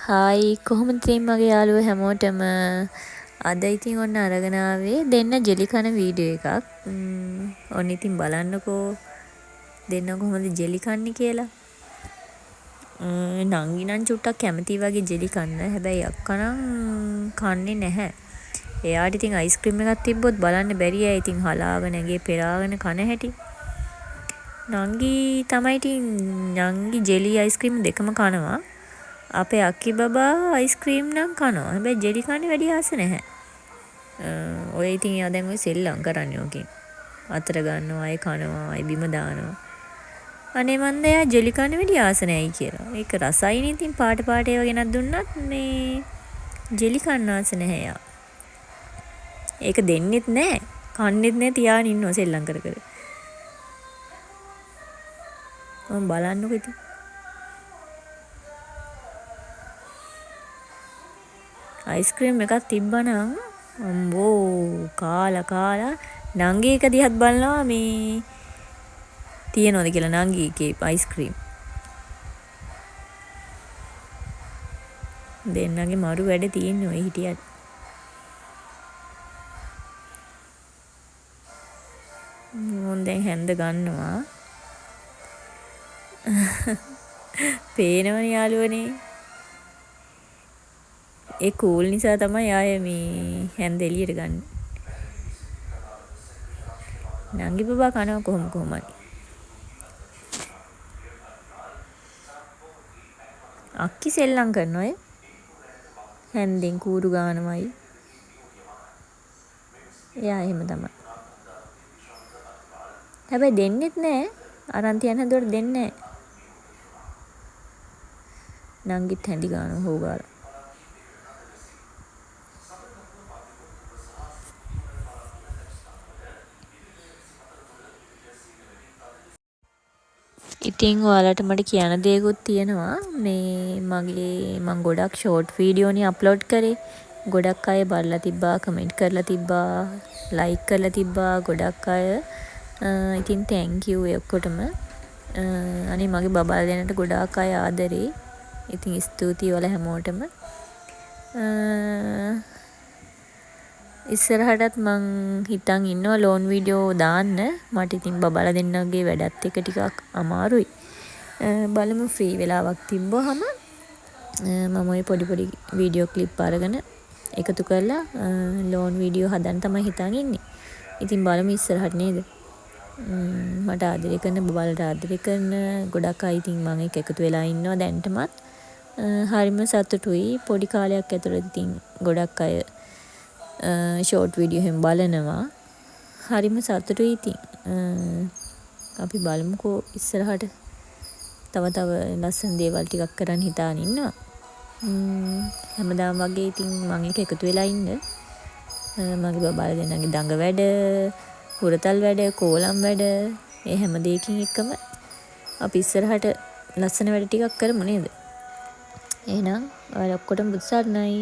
Hi කොහොමද ඉතින් මගේ යාළුවෝ හැමෝටම අද ඉතින් ඔන්න අරගෙන ආවේ දෙන්න ජෙලි කන වීඩියෝ එකක්. ඔන්න ඉතින් බලන්නකෝ දෙන්න කොහොමද ජෙලි කන්නේ කියලා. නංගි නම් චුට්ටක් කැමති වගේ ජෙලි කන්න. හැබැයි අක්කා නම් කන්නේ නැහැ. එයාට ඉතින් අයිස්ක්‍රීම් එකක් තිබ්බොත් බලන්න බැරියයි ඉතින් හලාගෙන ඇඟේ පෙරාගෙන කන හැටි. නංගි තමයි ඉතින් නංගි ජෙලි අයිස්ක්‍රීම් දෙකම කනවා. අපේ අක්කි බබා අයිස්ක්‍රීම් නම් කනවා. හැබැයි ජෙලි කන්නේ වැඩි ආස නැහැ. ඔය ඉතින් එයා දැන් ඔය සෙල්ලම් කරන්නේ ඕකෙන්. අතර ගන්නවා, අය කනවා, අය බිම දානවා. අනේ මන්ද එයා ජෙලි කන්නේ වැඩි ආස නැහැයි කියලා. ඒක රසයිනේ ඉතින් පාට ඒවා ගෙනත් දුන්නත් මේ ජෙලි කන්න ආස නැහැ එයා. ඒක දෙන්නෙත් නැහැ. කන්නෙත් නැහැ තියාගෙන ඉන්නවා සෙල්ලම් කර කර. මම බලන්නකෝ ඉතින්. අයිස්ක්‍රීම් එකක් තිබ්බනම් අම්බෝ කාලා නංගි එක දිහත් බලනවා මේ තියනවද කියලා නංගි එකේ අයිස්ක්‍රීම්. දෙන්නගේ මරු වැඩ තියෙන්නේ ඔය හිටියට. මොන් දැන් හැන්ද ගන්නවා. පේනවනේ යාළුවනේ. ඒ කූල් නිසා තමයි ආය මේ හැන්ද එළියට ගන්න. නංගි බබා කනවා කොහොමයි. අක්කි සෙල්ලම් කරනවා හැන්දෙන් කූරු ගානවයි. එයා එහෙම තමයි. හැබැයි දෙන්නෙත් නෑ. අරන් තියන හැදුවට දෙන්නේ නෑ. නංගිත් හැඳි ගානවා හොගාලා. ඉතින් ඔයාලට මට කියන්න දෙයක්ත් තියෙනවා. මේ මම ගොඩක් ෂෝට් වීඩියෝනේ අප්ලෝඩ් කරේ. ගොඩක් අය බලලා තිබ්බා, කමෙන්ට් කරලා තිබ්බා, ලයික් කරලා තිබ්බා ගොඩක් අය. ඉතින් තෑන්ක් යූ ඒ ඔක්කොටම. අනේ මගේ බබාලා දෙන්නට ගොඩාක් අය ආදරේ. ඉතින් ස්තුතියි ඔයාලා හැමෝටම. ඉස්සරහටත් මං හිතන් ඉන්නවා ලෝන් වීඩියෝ දාන්න. මට ඉතින් බබාලා දෙන්නගේ වැඩත් එක ටිකක් අමාරුයි. බලමු ෆ්‍රී වෙලාවක් තිබ්බහම මම ওই පොඩි වීඩියෝ ක්ලිප් අරගෙන එකතු කරලා ලෝන් වීඩියෝ හදන්න තමයි හිතන් ඉන්නේ. ඉතින් බලමු ඉස්සරහට නේද? මට ආදරය කරන බබාලට ආදරය කරන ගොඩක් අය ඉතින් මම එකතු වෙලා ඉන්නවා දැන්ටමත්. හරිම සතුටුයි. පොඩි කාලයක් ඇතුළත ඉතින් ගොඩක් අය ෂෝට් වීඩියෝ එහෙම බලනවා. හරිම සතුටුයි ඉතින්. අපි බලමුකෝ ඉස්සරහට තව ලස්සන දේවල් ටිකක් කරන්න හිතාන ඉන්නවා. හැමදාම වගේ ඉතින් මම එකතු වෙලා ඉන්න. මගේ බබාලා දෙන්නගේ දඟ වැඩ, හුරතල් වැඩ, කෝලම් වැඩ, මේ හැම දෙයකින් එක්කම අපි ඉස්සරහට ලස්සන වැඩ ටිකක් කරමු නේද? එහෙනම් ඔයාලා ඔක්කොටම බුදු සරණයි.